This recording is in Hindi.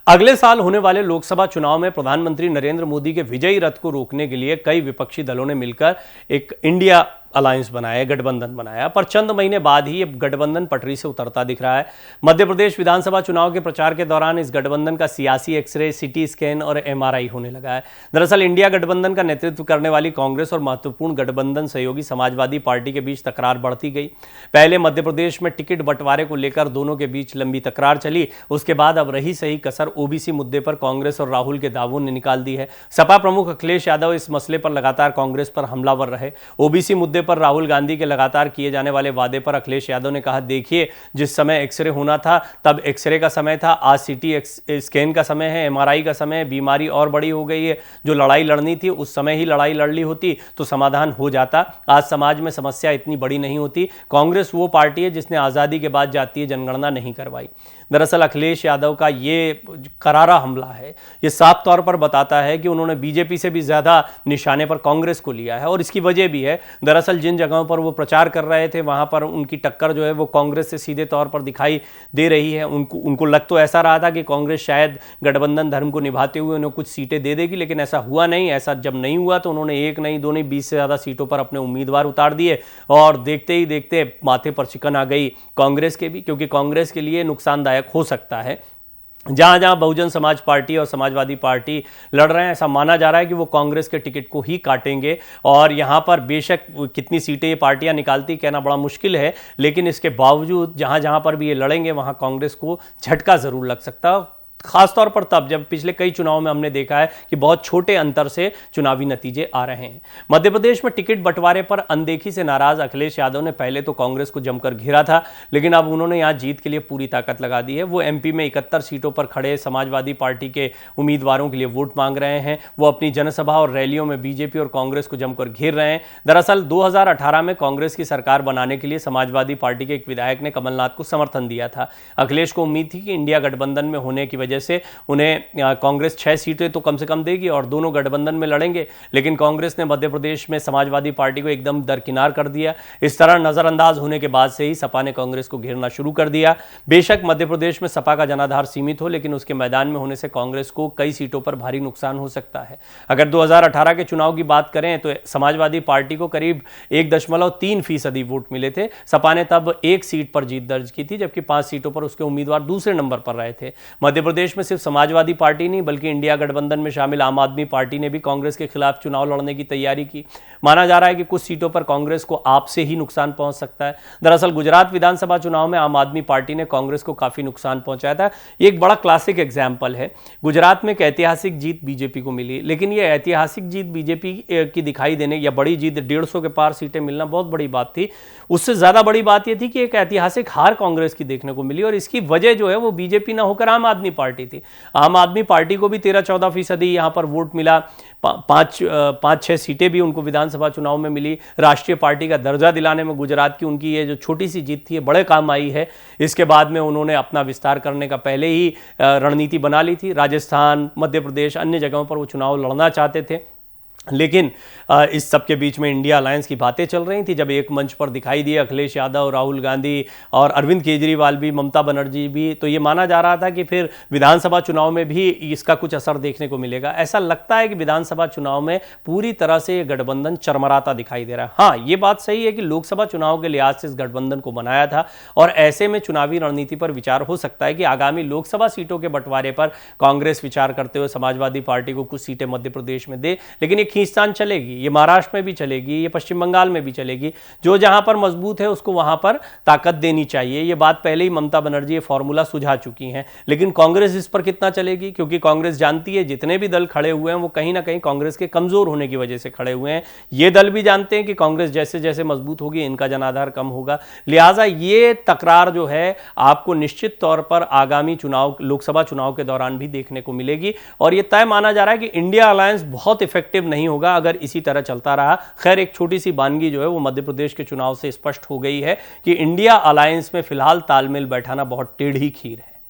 अगले साल होने वाले लोकसभा चुनाव में प्रधानमंत्री नरेंद्र मोदी के विजयी रथ को रोकने के लिए कई विपक्षी दलों ने मिलकर एक इंडिया अलायंस बनाया, गठबंधन बनाया। पर चंद महीने बाद ही ये गठबंधन पटरी से उतरता दिख रहा है। मध्य प्रदेश विधानसभा चुनाव के प्रचार के दौरान इस गठबंधन का सियासी एक्सरे, सीटी स्कैन और एमआरआई होने लगा है। दरअसल इंडिया गठबंधन का नेतृत्व करने वाली कांग्रेस और महत्वपूर्ण गठबंधन सहयोगी समाजवादी पार्टी के बीच तकरार बढ़ती गई। पहले मध्य प्रदेश में टिकट बंटवारे को लेकर दोनों के बीच लंबी तकरार चली। उसके बाद अब रही सही कसर ओबीसी मुद्दे पर कांग्रेस और राहुल के दावों ने निकाल दी है। सपा प्रमुख अखिलेश यादव इस मसले पर लगातार कांग्रेस पर हमलावर रहे। ओबीसी मुद्दे पर राहुल गांधी लगातार किए जाने वाले वादे पर अखिलेश यादव ने कहा, देखिए जिस समय एक्सरे होना था तब एक्सरे का समय था, आज सीटी स्कैन का समय है, एमआरआई का समय है। बीमारी और बड़ी हो गई है। जो लड़ाई लड़नी थी उस समय ही लड़ाई लड़ ली होती तो समाधान हो जाता। आज समाज में समस्या इतनी बड़ी नहीं होती। कांग्रेस वो पार्टी है जिसने आजादी के बाद जातीय जनगणना नहीं करवाई। दरअसल अखिलेश यादव का ये करारा हमला है। ये साफ तौर पर बताता है कि उन्होंने बीजेपी से भी ज्यादा निशाने पर कांग्रेस को लिया है और इसकी वजह भी है। दरअसल जिन जगहों पर वो प्रचार कर रहे थे वहां पर उनकी टक्कर जो है वो कांग्रेस से सीधे तौर पर दिखाई दे रही है। उनको लग तो ऐसा रहा था कि कांग्रेस शायद गठबंधन धर्म को निभाते हुए उन्हें कुछ सीटें दे देगी, लेकिन ऐसा हुआ नहीं। ऐसा जब नहीं हुआ तो उन्होंने एक नहीं, दो नहीं, 20 से ज्यादा सीटों पर अपने उम्मीदवार उतार दिए और देखते ही देखते माथे पर चिकन आ गई कांग्रेस के भी, क्योंकि कांग्रेस के लिए नुकसानदायक हो सकता है। जहां जहां बहुजन समाज पार्टी और समाजवादी पार्टी लड़ रहे हैं, ऐसा माना जा रहा है कि वो कांग्रेस के टिकट को ही काटेंगे। और यहां पर बेशक कितनी सीटें ये पार्टियां निकालती कहना बड़ा मुश्किल है, लेकिन इसके बावजूद जहां जहां पर भी ये लड़ेंगे वहां कांग्रेस को झटका जरूर लग सकता है। खासतौर पर तब जब पिछले कई चुनाव में हमने देखा है कि बहुत छोटे अंतर से चुनावी नतीजे आ रहे हैं। मध्य प्रदेश में टिकट बंटवारे पर अनदेखी से नाराज अखिलेश यादव ने पहले तो कांग्रेस को जमकर घेरा था, लेकिन अब उन्होंने यहां जीत के लिए पूरी ताकत लगा दी है। वो एमपी में 71 सीटों पर खड़े समाजवादी पार्टी के उम्मीदवारों के लिए वोट मांग रहे हैं। वो अपनी जनसभा और रैलियों में बीजेपी और कांग्रेस को जमकर घेर रहे हैं। दरअसल 2018 में कांग्रेस की सरकार बनाने के लिए समाजवादी पार्टी के एक विधायक ने कमलनाथ को समर्थन दिया था। अखिलेश को उम्मीद थी कि इंडिया गठबंधन में होने की वजह से उन्हें कांग्रेस 6 सीटें तो कम से कम देगी और दोनों गठबंधन में लड़ेंगे, लेकिन कांग्रेस ने मध्य प्रदेश में समाजवादी पार्टी को एकदम दरकिनार कर दिया। इस तरह नजरअंदाज होने के बाद से ही सपा ने कांग्रेस को घेरना शुरू कर दिया। बेशक मध्य प्रदेश में सपा का जनाधार सीमित हो, लेकिन उसके मैदान में होने से कांग्रेस को कई सीटों पर भारी नुकसान हो सकता है। अगर 2018 के चुनाव की बात करें तो समाजवादी पार्टी को करीब 1.3% वोट मिले थे। सपा ने तब 1 सीट पर जीत दर्ज की थी, जबकि 5 सीटों पर उसके उम्मीदवार दूसरे नंबर पर रहे थे। मध्य प्रदेश में सिर्फ समाजवादी पार्टी नहीं बल्कि इंडिया गठबंधन में शामिल आम आदमी पार्टी ने भी कांग्रेस के खिलाफ चुनाव लड़ने की तैयारी की। माना जा रहा है कि कुछ सीटों पर कांग्रेस को आप से ही नुकसान पहुंच सकता है। दरअसल गुजरात विधानसभा चुनाव में आम आदमी पार्टी ने कांग्रेस को काफी नुकसान पहुंचाया था। ये एक बड़ा क्लासिक एग्जाम्पल है। गुजरात में एक ऐतिहासिक जीत बीजेपी को मिली, लेकिन यह ऐतिहासिक जीत बीजेपी की दिखाई देने या बड़ी जीत 150 के पार सीटें मिलना बहुत बड़ी बात थी। उससे ज्यादा बड़ी बात यह थी कि एक ऐतिहासिक हार कांग्रेस की देखने को मिली और इसकी वजह जो है वो बीजेपी ना होकर आम आदमी पार्टी थी। आम आदमी पार्टी को भी 13-14% यहां पर वोट मिला। 5-6 सीटें भी उनको विधानसभा चुनाव में मिली। राष्ट्रीय पार्टी का दर्जा दिलाने में गुजरात की उनकी ये जो छोटी सी जीत थी ये बड़े काम आई है। इसके बाद में उन्होंने अपना विस्तार करने का पहले ही रणनीति बना ली थी। राजस्थान, मध्य प्रदेश, अन्य जगहों पर वो चुनाव लड़ना चाहते थे, लेकिन इस सब के बीच में इंडिया अलायंस की बातें चल रही थी। जब एक मंच पर दिखाई दिए अखिलेश यादव, राहुल गांधी और अरविंद केजरीवाल भी, ममता बनर्जी भी, तो ये माना जा रहा था कि फिर विधानसभा चुनाव में भी इसका कुछ असर देखने को मिलेगा। ऐसा लगता है कि विधानसभा चुनाव में पूरी तरह से ये गठबंधन चरमराता दिखाई दे रहा है। हाँ, ये बात सही है कि लोकसभा चुनाव के लिहाज से इस गठबंधन को बनाया था और ऐसे में चुनावी रणनीति पर विचार हो सकता है कि आगामी लोकसभा सीटों के बंटवारे पर कांग्रेस विचार करते हुए समाजवादी पार्टी को कुछ सीटें मध्य प्रदेश में दे। लेकिन एक खींचतान चलेगी, ये महाराष्ट्र में भी चलेगी, ये पश्चिम बंगाल में भी चलेगी। जो जहां पर मजबूत है उसको वहां पर ताकत देनी चाहिए। ये बात पहले ही ममता बनर्जी ये फॉर्मूला सुझा चुकी हैं। लेकिन कांग्रेस इस पर कितना चलेगी, क्योंकि कांग्रेस जानती है जितने भी दल खड़े हुए हैं वो कहीं ना कहीं कांग्रेस के कमजोर होने की वजह से खड़े हुए हैं। ये दल भी जानते हैं कि कांग्रेस जैसे जैसे मजबूत होगी इनका जनाधार कम होगा। लिहाजा ये तकरार जो है आपको निश्चित तौर पर आगामी चुनाव, लोकसभा चुनाव के दौरान भी देखने को मिलेगी और यह तय माना जा रहा है कि इंडिया अलायंस बहुत इफेक्टिव नहीं होगा अगर इसी तरह चलता रहा। खैर, एक छोटी सी बानगी जो है वो मध्य प्रदेश के चुनाव से स्पष्ट हो गई है कि इंडिया अलायंस में फिलहाल तालमेल बैठाना बहुत टेढ़ी खीर है।